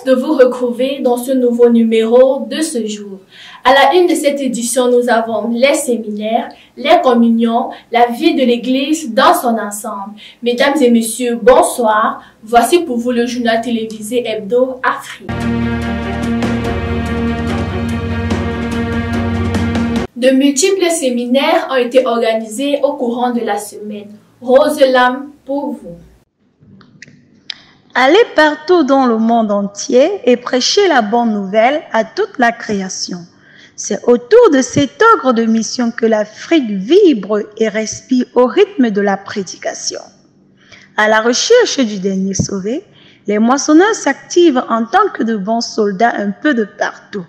hâte de vous retrouver dans ce nouveau numéro de ce jour. À la une de cette édition, nous avons les séminaires, les communions, la vie de l'Église dans son ensemble. Mesdames et messieurs, bonsoir. Voici pour vous le journal télévisé Hebdo Afrique. De multiples séminaires ont été organisés au courant de la semaine. Rose Lam pour vous. Allez partout dans le monde entier et prêchez la bonne nouvelle à toute la création. C'est autour de cet ordre de mission que l'Afrique vibre et respire au rythme de la prédication. À la recherche du dernier sauvé, les moissonneurs s'activent en tant que de bons soldats un peu de partout,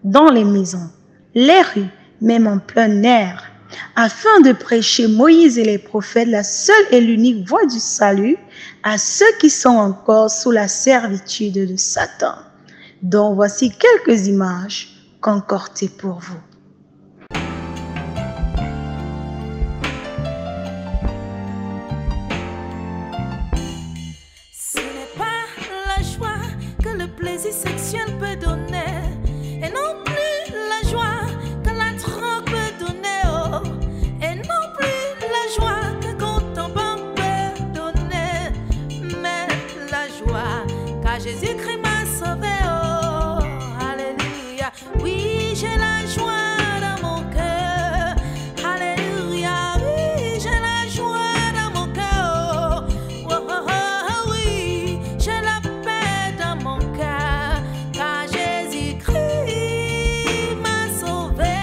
dans les maisons, les rues, même en plein air, afin de prêcher Moïse et les prophètes la seule et l'unique voie du salut à ceux qui sont encore sous la servitude de Satan. Donc voici quelques images concoctées pour vous. Ce n'est pas la joie que le plaisir sexuel peut donner, et non plus la joie que la drogue peut donner, oh, et non plus la joie que compte en banque peut donner, mais la joie car Jésus-Christ m'a sauvé, oh, alléluia. Oui, j'ai la joie dans mon cœur, alléluia. Oui, j'ai la joie dans mon cœur, oh, oh, oh, oh, oui, j'ai la paix dans mon cœur, car Jésus-Christ m'a sauvé.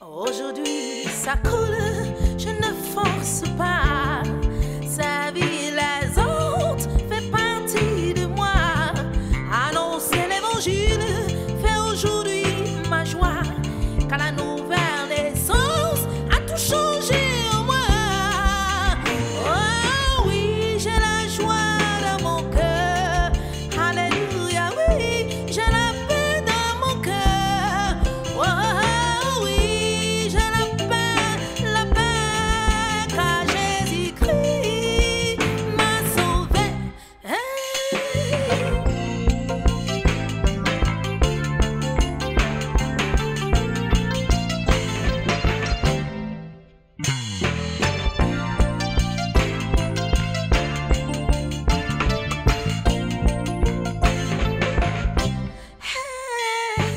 Aujourd'hui, ça coule, je ne force pas. Sa vie, les autres, fait partie de moi. Annoncer l'évangile fait aujourd'hui ma joie, car la nouvelle naissance a tout changé en moi. Oh oui, j'ai la joie dans mon cœur, alléluia. Oui, j'ai la paix dans mon cœur. Oh oui, j'ai la paix, car Jésus-Christ m'a sauvé.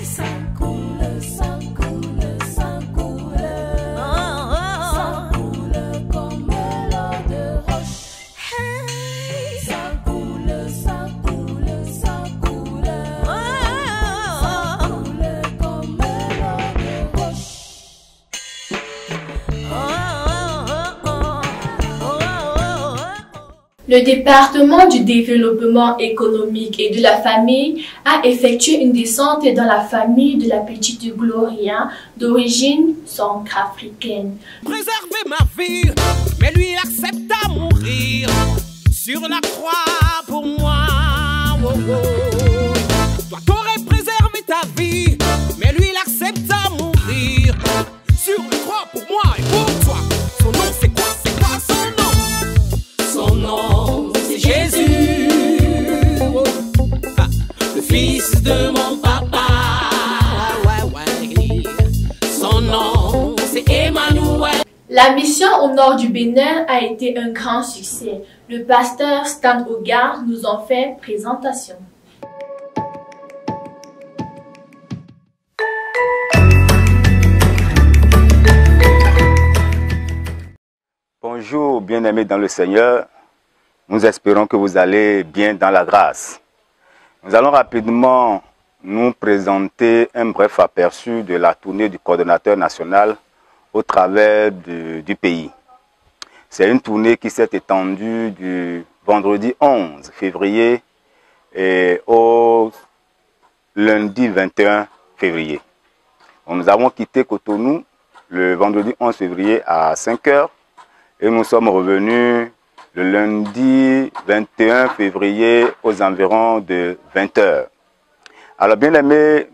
Ça coule, ça coule, ça coule. Ça coule comme l'eau de roche. Ça coule, ça coule, ça coule. Ça coule comme l'eau de roche. Le département du développement économique et de la famille a effectué une descente dans la famille de la petite Gloria d'origine centrafricaine. Préserver ma vie, mais lui il accepte à mourir sur la croix pour moi. Oh, oh. Toi t'aurais préservé ta vie, mais lui il accepte à mourir sur la croix pour moi et pour toi. Son nom c'est quoi? C'est quoi son nom? Son nom c'est Jésus, oh. Ah, le fils de mon papa. Ouais, ouais. Son nom c'est Emmanuel. La mission au nord du Bénin a été un grand succès. Le pasteur Stan Hogarth nous en fait présentation. Bonjour, bien-aimés dans le Seigneur. Nous espérons que vous allez bien dans la grâce. Nous allons rapidement nous présenter un bref aperçu de la tournée du coordonnateur national au travers du pays. C'est une tournée qui s'est étendue du vendredi 11 février et au lundi 21 février. Donc, nous avons quitté Cotonou le vendredi 11 février à 5 h et nous sommes revenus le lundi 21 février aux environs de 20 h. Alors, bien aimé,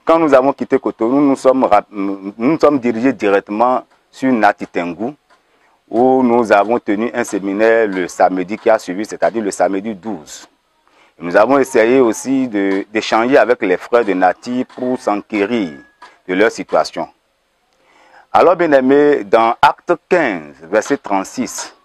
quand nous avons quitté Cotonou, nous nous sommes dirigés directement sur Nati Tengou, où nous avons tenu un séminaire le samedi qui a suivi, c'est-à-dire le samedi 12. Nous avons essayé aussi d'échanger avec les frères de Nati pour s'enquérir de leur situation. Alors, bien aimé, dans Acte 15, verset 36,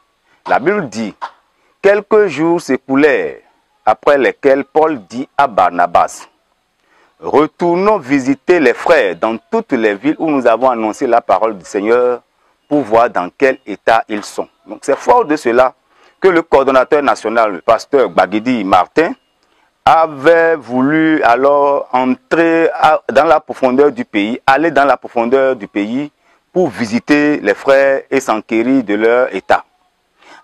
la Bible dit « Quelques jours s'écoulèrent, après lesquels Paul dit à Barnabas, « Retournons visiter les frères dans toutes les villes où nous avons annoncé la parole du Seigneur pour voir dans quel état ils sont. » Donc c'est fort de cela que le coordonnateur national, le pasteur Bagidi Martin, avait voulu alors entrer dans la profondeur du pays, aller dans la profondeur du pays pour visiter les frères et s'enquérir de leur état.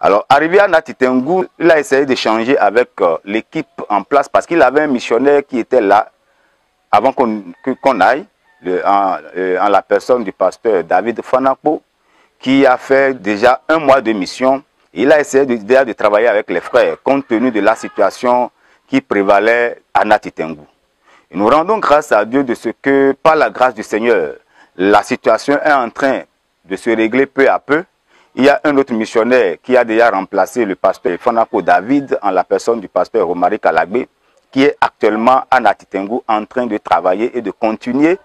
Alors, arrivé à Nati Tengou, il a essayé d'échanger avec l'équipe en place parce qu'il avait un missionnaire qui était là avant qu'on aille, en la personne du pasteur David Fanakpo, qui a fait déjà 1 mois de mission. Il a essayé de travailler avec les frères compte tenu de la situation qui prévalait à Nati Tengou. Et nous rendons grâce à Dieu de ce que, par la grâce du Seigneur, la situation est en train de se régler peu à peu. Il y a un autre missionnaire qui a déjà remplacé le pasteur Fanako David en la personne du pasteur Romari Kalagbe, qui est actuellement à Nati Tengou en train de travailler et de continuer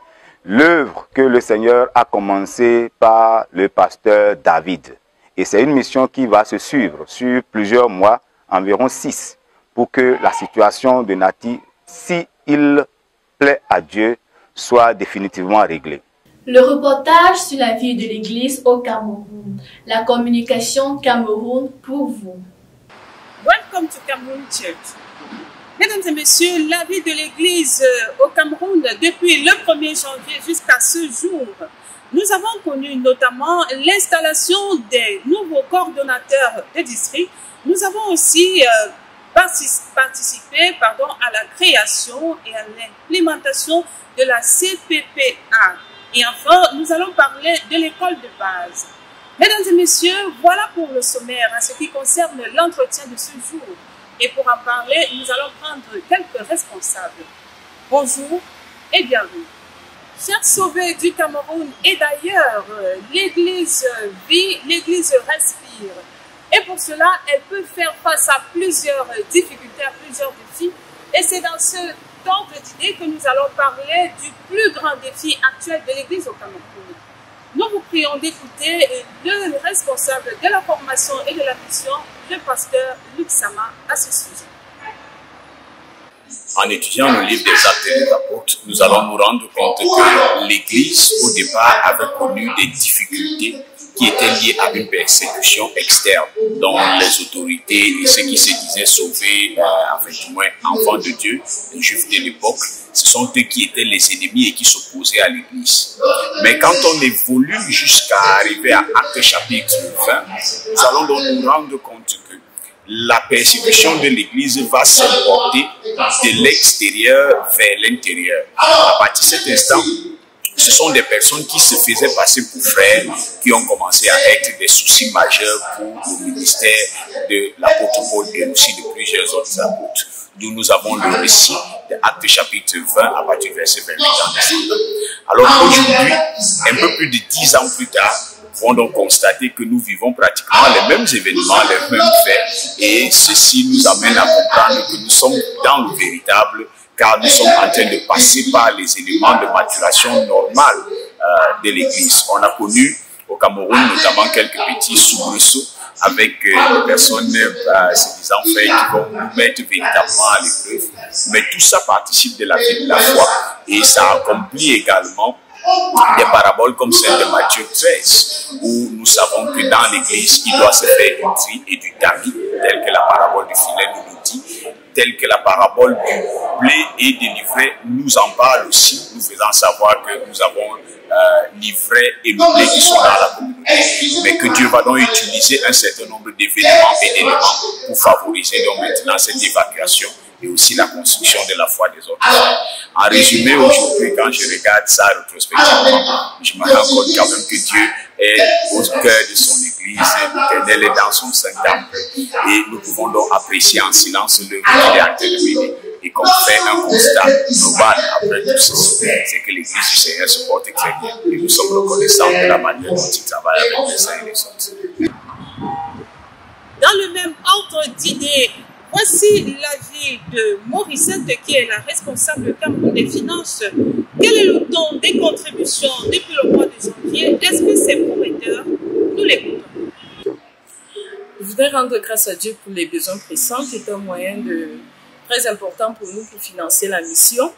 l'œuvre que le Seigneur a commencé par le pasteur David. Et c'est une mission qui va se suivre sur plusieurs mois, environ 6, pour que la situation de Nati, si il plaît à Dieu, soit définitivement réglée. Le reportage sur la vie de l'Église au Cameroun. La communication Cameroun pour vous. Welcome to Cameroon Church. Mesdames et messieurs, la vie de l'Église au Cameroun depuis le 1er janvier jusqu'à ce jour, nous avons connu notamment l'installation des nouveaux coordonnateurs de district. Nous avons aussi participé à la création et à l'implémentation de la CPPA. Et enfin, nous allons parler de l'école de base. Mesdames et messieurs, voilà pour le sommaire en ce qui concerne l'entretien de ce jour. Et pour en parler, nous allons prendre quelques responsables. Bonjour et bienvenue. Chers sauvés du Cameroun et d'ailleurs, l'Église vit, l'Église respire. Et pour cela, elle peut faire face à plusieurs difficultés, à plusieurs défis. Et c'est dans ce ordre d'idée que nous allons parler du plus grand défi actuel de l'Église au Cameroun. Nous vous prions d'écouter le responsable de la formation et de la mission, le pasteur Luc Sama, à ce sujet. En étudiant le livre des Actes des Apôtres, nous allons nous rendre compte que l'Église, au départ, avait connu des difficultés qui étaient liées à une persécution externe, dont les autorités et ceux qui se disaient sauvés, du moins enfants de Dieu, les Juifs de l'époque, ce sont eux qui étaient les ennemis et qui s'opposaient à l'Église. Mais quand on évolue jusqu'à arriver à Actes chapitre 20, nous allons donc nous rendre compte que la persécution de l'Église va s'importer de l'extérieur vers l'intérieur. À partir de cet instant, ce sont des personnes qui se faisaient passer pour frères, qui ont commencé à être des soucis majeurs pour le ministère de l'apôtre Paul et aussi de plusieurs autres apôtres. D'où nous avons le récit de Actes chapitre 20 à partir du verset 28 en descendant. Alors aujourd'hui, un peu plus de 10 ans plus tard, nous pouvons donc constater que nous vivons pratiquement les mêmes événements, les mêmes faits, et ceci nous amène à comprendre que nous sommes dans le véritable, car nous sommes en train de passer par les éléments de maturation normale de l'Église. On a connu au Cameroun notamment quelques petits soubresauts avec des personnes se disant frères qui vont nous mettre véritablement à l'épreuve. Mais tout ça participe de la vie de la foi et ça accomplit également des paraboles comme celle de Matthieu 13, où nous savons que dans l'Église, il doit se faire du tri et du tamis, tel que la parabole du filet nous le dit, tel que la parabole du blé et des livrets nous en parle aussi, nous faisant savoir que nous avons l'ivraie et le blé qui sont dans la communauté, mais que Dieu va donc utiliser un certain nombre d'événements et d'éléments pour favoriser donc maintenant cette évacuation et aussi la construction de la foi des autres. En résumé, aujourd'hui, quand je regarde ça rétrospectivement, je me rends compte quand même que Dieu est au cœur de son Église, l'Éternel est dans son saint temple, et nous pouvons donc apprécier en silence l'œuvre qu'il est en train de mener. et qu'on fait un constat global après tout ceci, c'est que l'Église du Seigneur se porte très bien. Et nous sommes reconnaissants de la manière dont il travaille avec les uns et les autres. Dans le même ordre d'idées, voici l'avis de Morissette, qui est la responsable Cameroun des finances. Quel est le ton des contributions depuis le mois de janvier? Est-ce que c'est prometteur? Nous l'écoutons. Je voudrais rendre grâce à Dieu pour les besoins pressants, qui est un moyen très important pour nous pour financer la mission.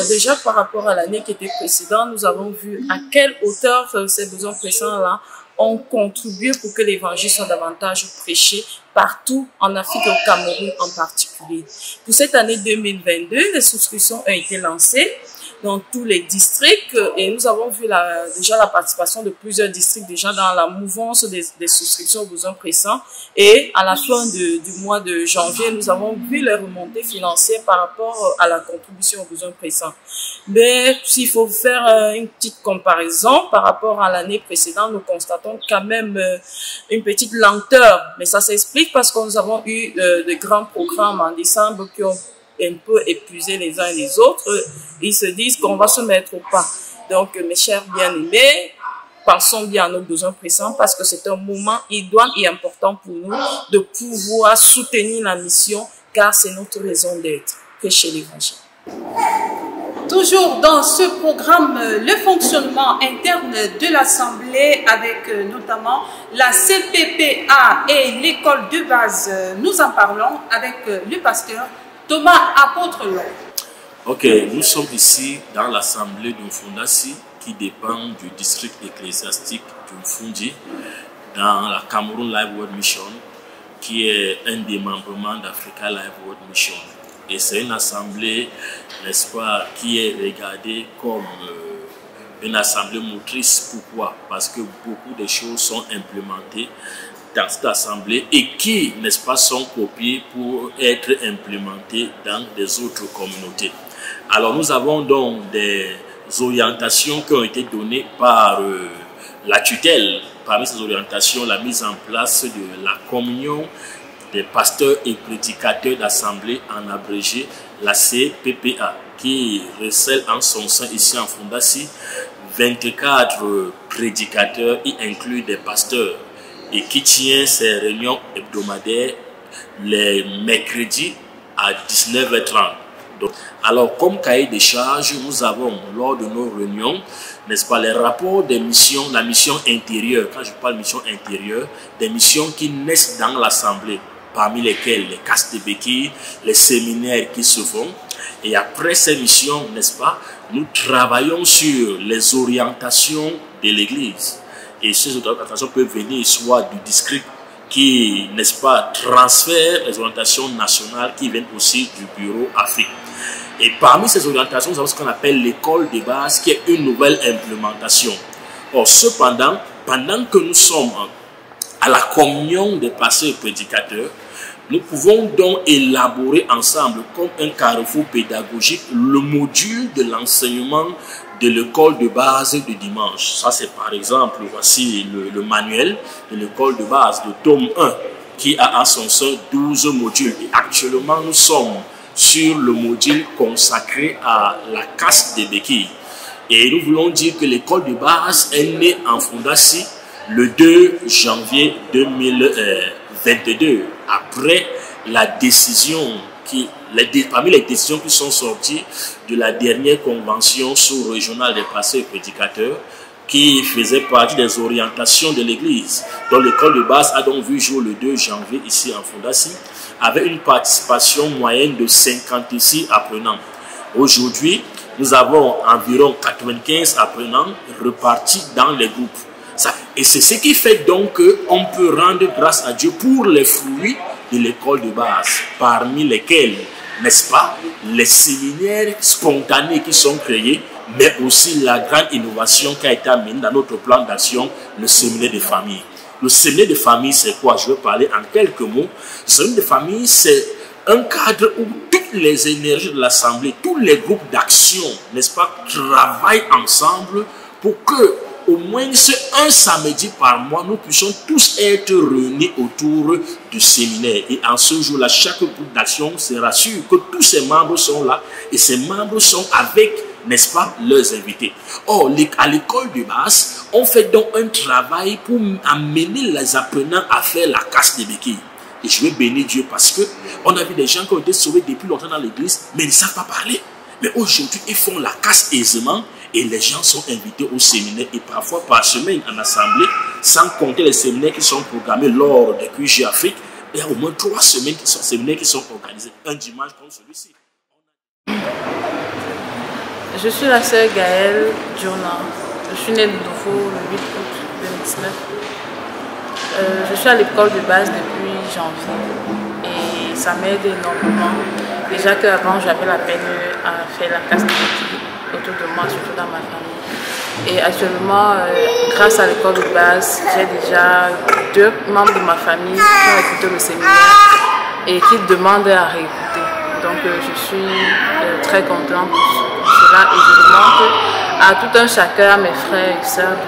Déjà par rapport à l'année qui était précédente, nous avons vu à quelle hauteur ces besoins pressants-là ont contribué pour que l'évangile soit davantage prêché partout en Afrique et au Cameroun en particulier. Pour cette année 2022, les souscriptions ont été lancées dans tous les districts et nous avons vu déjà la participation de plusieurs districts déjà dans la mouvance des souscriptions aux besoins pressants, et à la fin du mois de janvier, nous avons vu les remontées financières par rapport à la contribution aux besoins pressants. Mais s'il faut faire une petite comparaison par rapport à l'année précédente, nous constatons quand même une petite lenteur, mais ça s'explique parce que nous avons eu de grands programmes en décembre qui ont un peu épuisé les uns et les autres. Ils se disent qu'on va se mettre au pas. Donc, mes chers bien-aimés, pensons bien à nos besoins pressants parce que c'est un moment idoine et important pour nous de pouvoir soutenir la mission, car c'est notre raison d'être, prêcher l'évangile. Toujours dans ce programme, le fonctionnement interne de l'Assemblée avec notamment la CPPA et l'école de base. Nous en parlons avec le pasteur Thomas Apôtre-Long. Ok, nous sommes ici dans l'Assemblée de Mfundasi qui dépend du district ecclésiastique de Mfundi dans la Cameroun Life World Mission qui est un des membrements d'Africa Life World Mission. Et c'est une assemblée, n'est-ce pas, qui est regardée comme une assemblée motrice. Pourquoi? Parce que beaucoup de choses sont implémentées dans cette assemblée et qui, n'est-ce pas, sont copiées pour être implémentées dans des autres communautés. Alors nous avons donc des orientations qui ont été données par la tutelle. Parmi ces orientations, la mise en place de la communion des pasteurs et prédicateurs d'assemblée, en abrégé la CPPA, qui recèle en son sein ici en Fondassi 24 prédicateurs, y inclut des pasteurs, et qui tient ses réunions hebdomadaires les mercredis à 19h30. Donc, alors, comme cahier des charges, nous avons lors de nos réunions, n'est-ce pas, les rapports des missions, la mission intérieure. Quand je parle mission intérieure, des missions qui naissent dans l'assemblée, parmi lesquelles les castes de béquilles, les séminaires qui se font. Et après ces missions, n'est-ce pas, nous travaillons sur les orientations de l'Église. Et ces orientations peuvent venir soit du district qui, n'est-ce pas, transfère les orientations nationales qui viennent aussi du bureau Afrique. Et parmi ces orientations, nous avons ce qu'on appelle l'école de base, qui est une nouvelle implémentation. Or, cependant, pendant que nous sommes à la communion des pasteurs et prédicateurs, nous pouvons donc élaborer ensemble, comme un carrefour pédagogique, le module de l'enseignement de l'école de base de dimanche. Ça, c'est par exemple, voici le manuel de l'école de base, le tome 1, qui a à son sein 12 modules. Et actuellement, nous sommes sur le module consacré à la caste des béquilles. Et nous voulons dire que l'école de base est née en Fondassi le 2 janvier 2022, après la décision parmi les décisions qui sont sorties de la dernière convention sous-régionale des pasteurs et prédicateurs, qui faisait partie des orientations de l'Église. Donc l'école de base a donc vu jour le 2 janvier ici en Fondassi, avec une participation moyenne de 56 apprenants. Aujourd'hui, nous avons environ 95 apprenants repartis dans les groupes. Et c'est ce qui fait donc qu'on peut rendre grâce à Dieu pour les fruits de l'école de base, parmi lesquels, n'est-ce pas, les séminaires spontanés qui sont créés, mais aussi la grande innovation qui a été amenée dans notre plan d'action, le séminaire de famille. Le séminaire de famille, c'est quoi? Je vais parler en quelques mots. Le séminaire de famille, c'est un cadre où toutes les énergies de l'Assemblée, tous les groupes d'action, n'est-ce pas, travaillent ensemble pour que au moins un samedi par mois, nous puissions tous être réunis autour du séminaire. Et en ce jour-là, chaque groupe d'action sera sûr que tous ces membres sont là et ces membres sont avec, n'est-ce pas, leurs invités. Or, à l'école de base, on fait donc un travail pour amener les apprenants à faire la casse des béquilles. Et je vais bénir Dieu parce que on a vu des gens qui ont été sauvés depuis longtemps dans l'église, mais ils ne savent pas parler. Mais aujourd'hui, ils font la casse aisément et les gens sont invités au séminaire et parfois par semaine en assemblée, sans compter les séminaires qui sont programmés lors des QG Afrique. Il y a au moins 3 séminaires qui sont organisés un dimanche comme celui-ci. Je suis la sœur Gaëlle Djourna. Je suis née de nouveau le 8 août 2019. Je suis à l'école de base depuis janvier et ça m'aide énormément. Déjà qu'avant j'avais la peine à faire la casse de béquilles autour de moi, surtout dans ma famille. Et actuellement, grâce à l'école de base, j'ai déjà 2 membres de ma famille qui ont écouté le séminaire et qui demandent à réécouter. Donc je suis très contente pour cela et je demande à tout un chacun, à mes frères et sœurs,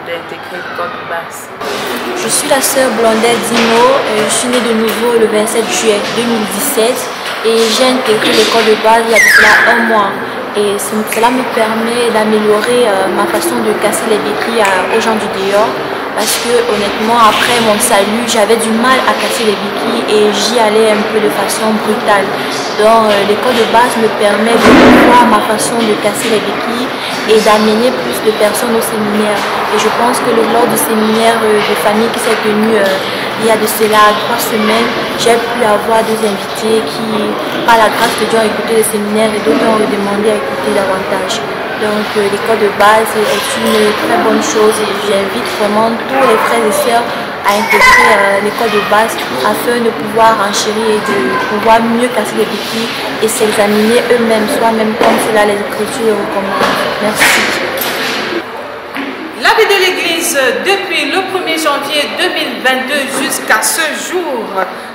d'intégrer l'école de base. Je suis la sœur Blondette Dino, je suis née de nouveau le 27 juillet 2017 et j'ai intégré l'école de base il y a cela 1 mois. Et cela me permet d'améliorer ma façon de casser les béquilles aux gens du dehors. Parce que honnêtement, après mon salut, j'avais du mal à casser les béquilles et j'y allais un peu de façon brutale. Donc l'école de base me permet de voir ma façon de casser les béquilles et d'amener plus de personnes au séminaire. Et je pense que lors du séminaire de famille qui s'est tenu il y a de cela 3 semaines, j'ai pu avoir 2 invités qui, par la grâce de Dieu, ont écouté le séminaire et d'autres ont demandé à écouter davantage. Donc l'école de base est une très bonne chose et j'invite vraiment tous les frères et sœurs à intégrer l'école de base afin de pouvoir enchérir et de pouvoir mieux casser les béquilles et s'examiner eux-mêmes, soi-même comme cela les Écritures recommandent. Merci. La vie de l'Église depuis le 1er janvier 2022 jusqu'à ce jour,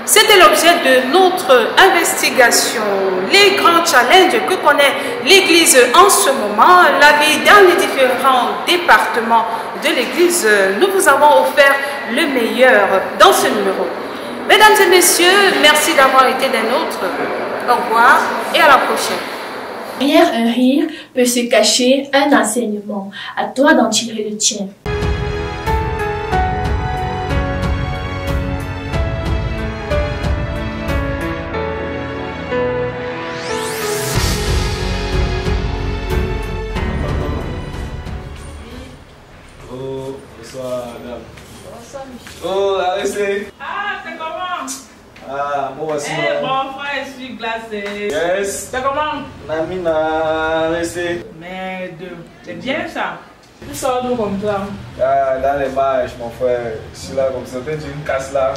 c'était l'objet de notre investigation. Les grands challenges que connaît l'Église en ce moment, la vie dans les différents départements de l'Église, nous vous avons offert le meilleur dans ce numéro. Mesdames et messieurs, merci d'avoir été des nôtres. Au revoir et à la prochaine. Derrière un rire peut se cacher un enseignement. À toi d'en tirer le tien. Oh, bonsoir, madame. Bonsoir, Michel. Oh, arrêtez. Ah, c'est comment? Ah, moi aussi. Eh, bon frère, je suis glacé. Yes. C'est comment? Namina, restez. Merde, c'est bien ça. Tu sors d'où comme ça? Ah, dans les marches, mon frère. Je suis là comme ça. Peut-être une casse là.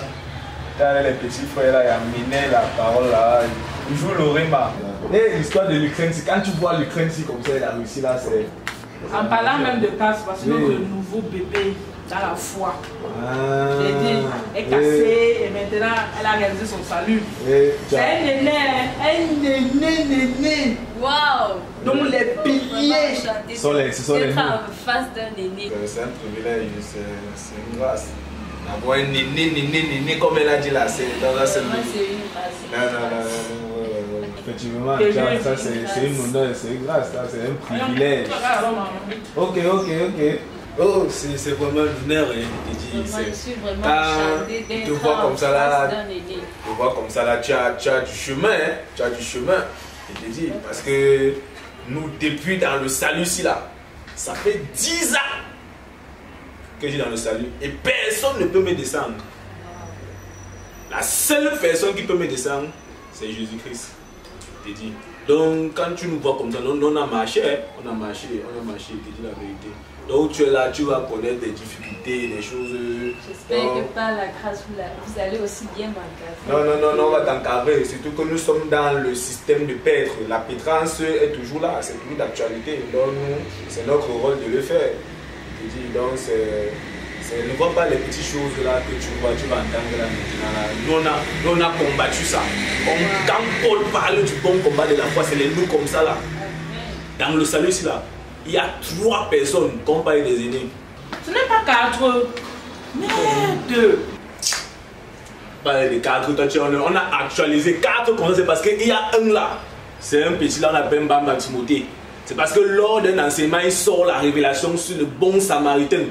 Dans les petits frères là, il y a Minet, la parole là. Il joue l'Orima. Et l'histoire de l'Ukraine, quand tu vois l'Ukraine comme ça, la Russie là, c'est. En parlant même de casse, parce que notre nouveau bébé dans la foi. Elle est cassée et maintenant elle a réalisé son salut. C'est un néné. Waouh! Donc les piliers sont les en face d'un néné. C'est un privilège, c'est une grâce. D'avoir un néné, comme elle a dit là, c'est une grâce. Non. Effectivement, ça c'est une honneur, c'est une grâce, c'est un privilège. Ok. Oh, c'est vraiment l'honneur, Je suis vraiment chargée te voir comme ça là, tu as du chemin, je te dis, parce que nous, depuis dans le salut ici là, ça fait 10 ans que je suis dans le salut et personne ne peut me descendre. La seule personne qui peut me descendre, c'est Jésus-Christ. Je te dis. Donc quand tu nous vois comme ça, on a marché, je te dis la vérité. Donc tu es là, tu vas connaître des difficultés, des choses. J'espère que par la grâce, vous allez aussi bien m'encadrer. Non, on va t'encadrer. Surtout que nous sommes dans le système de paître. La pétrance est toujours là, c'est toujours d'actualité. Donc c'est notre rôle de le faire. Je te dis, donc ne vois pas les petites choses là que tu vois, tu vas entendre là maintenant. Nous on a combattu ça. Quand Paul parle du bon combat de la foi, c'est les nous comme ça là. Dans le salut ici là, il y a 3 personnes qui ont parlé des aînés. Ce n'est pas 4, mais 2. Les 4, on a actualisé 4 comme ça, c'est parce qu'il y a un là. C'est un petit là, on appelle Mbamba Timothée. C'est parce que lors d'un enseignement, il sort la révélation sur le bon samaritain.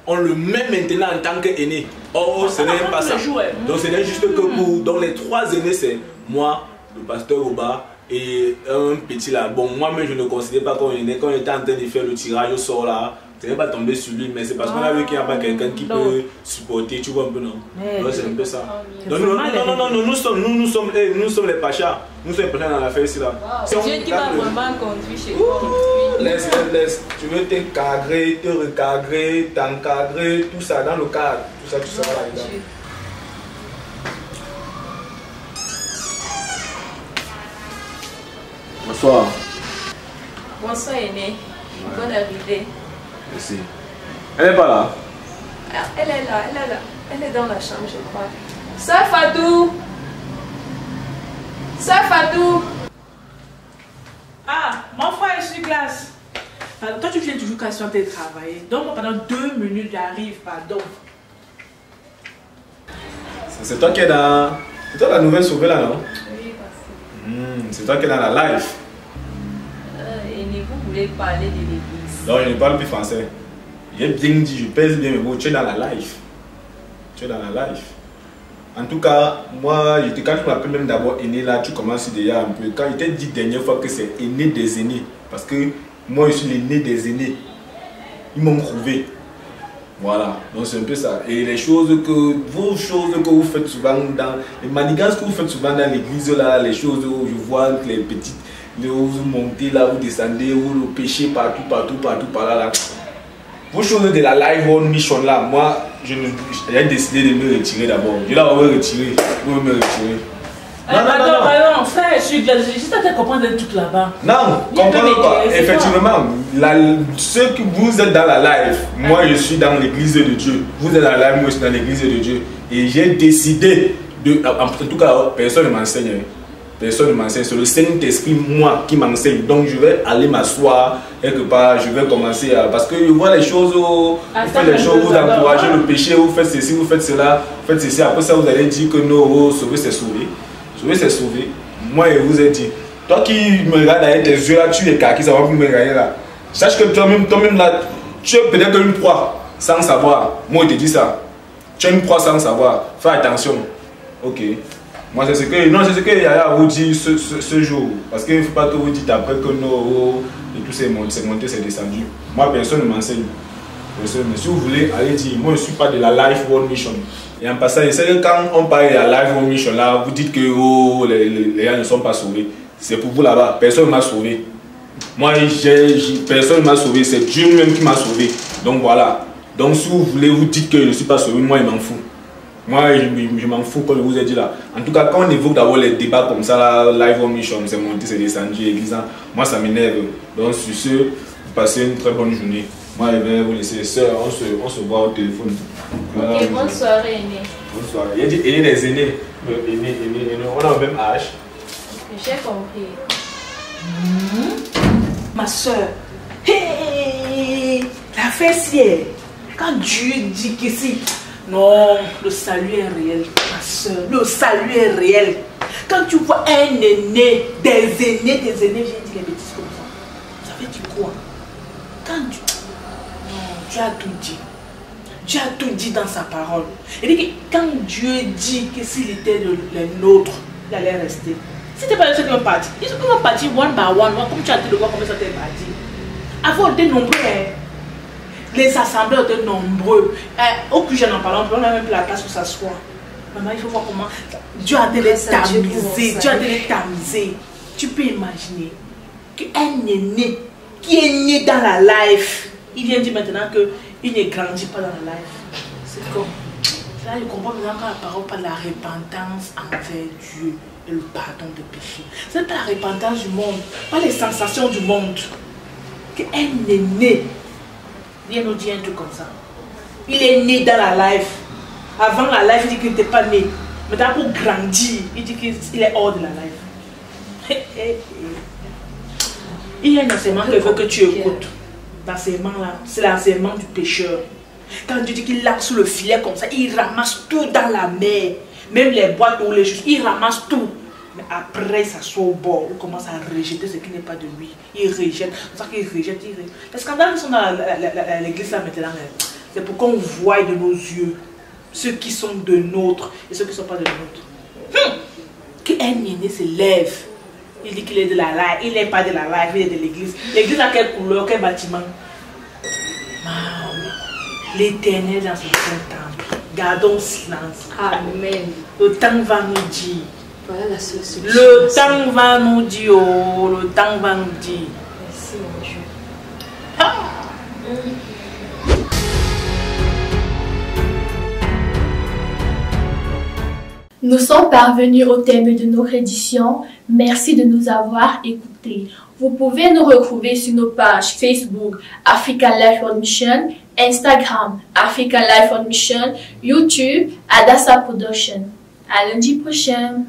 On le met maintenant en tant qu'aîné. Oh, ce n'est pas ça. Donc ce n'est juste que pour. Donc les 3 aînés, c'est moi, le pasteur Oba et un petit là. Bon, moi-même, je ne considère pas qu'on aîné. Quand on était en train de faire le tirage au sort là, ce n'est pas tombé sur lui, mais c'est parce qu'on a vu qu'il n'y a pas quelqu'un qui peut supporter, tu vois un peu, non? Donc c'est un peu ça. Donc, non, nous sommes les pachas. Nous sommes les pachas dans l'affaire ici là. C'est Dieu qui va vraiment conduire chez toi. Laisse. Tu veux t'encadrer, te recadrer, t'encadrer, tout ça dans le cadre. Tout ça là-dedans. Bonsoir. Bonsoir aîné. Bonne arrivée. Merci. Elle n'est pas là? Elle est là. Elle est dans la chambre, je crois. Sœur Fatou! Ah, mon frère est sur glace. Toi, tu viens toujours quand tu es en train de travailler. Donc, pendant 2 minutes, j'arrive, pardon. C'est toi qui es dans... C'est toi la nouvelle sauvée là, non? Oui, parce que... C'est toi qui es dans la live. Et vous voulez parler de l'église? Non, je ne parle plus français. J'ai bien dit, je pèse bien mes mots. Tu es dans la live. En tout cas, moi, quand tu m'appelles même d'abord aîné là, tu commences déjà un peu. Quand il t'a dit dernière fois que c'est aîné des aînés, parce que moi je suis l'aîné des aînés. Ils m'ont prouvé. Voilà, donc c'est un peu ça. Et vos choses que vous faites souvent dans les manigances que vous faites souvent dans l'église là, les choses où je vois que les petites, vous montez là, vous descendez, vous le péchez partout par là. Vos choses de la live on mission là, moi j'ai décidé de me retirer d'abord. Je vais me retirer. Vous me retirer. Non, frère, je suis juste à te comprendre un truc là-bas. Non, comprends pas. Effectivement, ceux que vous êtes dans la live, moi je suis dans l'église de Dieu. Vous êtes dans la live, moi je suis dans l'église de Dieu. Et j'ai décidé de. En tout cas, personne ne m'enseigne. Personne ne m'enseigne. C'est le Saint-Esprit, moi, qui m'enseigne. Donc je vais aller m'asseoir quelque part. Je vais commencer à. Parce que je vois les choses. Vous faites les choses, vous encouragez le péché, vous faites ceci, vous faites cela, vous faites ceci. Après ça, vous allez dire que non, sauver, c'est sauver. Sauver, c'est sauver. Moi, je vous ai dit. Toi qui me regardes avec tes yeux là, tu es kaki, ça va plus me regarder là. Sache que toi-même là, tu es peut-être une proie sans savoir. Moi, je te dis ça. Tu es une proie sans savoir. Fais attention. Ok. Moi, c'est ce que Yaya vous dit ce jour. Parce qu'il ne faut pas que vous dites après que non, et tout c'est monté, c'est descendu. Moi, personne ne m'enseigne. Mais si vous voulez, allez dire, moi je ne suis pas de la Life World Mission. Et en passant, c'est que quand on parle de la Life World Mission là, vous dites que oh, les gens ne sont pas sauvés. C'est pour vous là-bas, personne ne m'a sauvé. Moi, personne ne m'a sauvé, c'est Dieu même qui m'a sauvé. Donc voilà. Donc si vous voulez, vous dites que je ne suis pas sauvé, moi je m'en fous. Moi, je m'en fous comme je vous ai dit là. En tout cas, quand on évoque d'abord les débats comme ça, là, Live Home Mission, c'est monté, c'est descendu, église, moi ça m'énerve. Donc sur ce, vous passez une très bonne journée. Moi, je vais vous laisser. Sœur, on se voit au téléphone. Voilà. Ok, bonne soirée, aîné. Bonne soirée. Il y a dit aîné des aînés. Aîné, on a le même âge. J'ai compris. Ma soeur, hey, la fesse hier, quand Dieu dit que si, non, le salut est réel, ma soeur, le salut est réel. Quand tu vois un aîné, des aînés, viennent dire les bêtises comme ça, ça veut dire quoi? Quand Dieu, non, Dieu a tout dit. Dieu a tout dit dans sa parole. Il dit que quand Dieu dit que s'il était le nôtre, il allait rester. Si tu n'es pas le seul parti, ils vont partir one by one, comme tu as dit le voir comment ça t'est parti. Avant, on était nombreux. Les assemblées étaient nombreux. Au plus jeune en parlant, on n'a même plus la place pour s'asseoir. Maman, il faut voir comment Dieu a dû les tamiser. Dieu a dû les tamiser. Tu peux imaginer qu'un aîné qui est né dans la life, il vient dire maintenant qu'il ne grandit pas dans la life. C'est comme. Là, je comprends maintenant quand la parole parle de la repentance envers Dieu et le pardon des péchés. Ce n'est pas la repentance du monde, pas les sensations du monde. Qu'un aîné vient nous dire un truc comme ça. Il est né dans la life. Avant la life, il dit qu'il n'était pas né. Maintenant, pour grandir, il dit qu'il est hors de la life. Il y a un enseignement que veut que tu écoutes. L'enseignement là, c'est l'enseignement du pécheur. Quand Dieu dit qu'il lance le filet comme ça, il ramasse tout dans la mer. Même les boîtes ou les choses, il ramasse tout. Mais après, ça soit au bord, il commence à rejeter ce qui n'est pas de lui. Il rejette. C'est pour ça qu'il rejette, il rejette. Les scandales qui sont dans l'église là maintenant, c'est pour qu'on voie de nos yeux ceux qui sont de nôtres et ceux qui ne sont pas de nôtres. Qu'un aîné se lève, il dit qu'il est de la life, il n'est pas de la life, il est de l'église. L'église a quelle couleur, quel bâtiment? L'Éternel dans son temple. Gardons silence. Amen. Le temps va nous dire. Voilà la seule solution. Le temps va nous dire. Oh, le temps va nous dire. Merci mon Dieu. Nous sommes parvenus au terme de notre édition. Merci de nous avoir écoutés. Vous pouvez nous retrouver sur nos pages Facebook Africa Life World Mission, Instagram Africa Life World Mission, YouTube Adassa Production. À lundi prochain.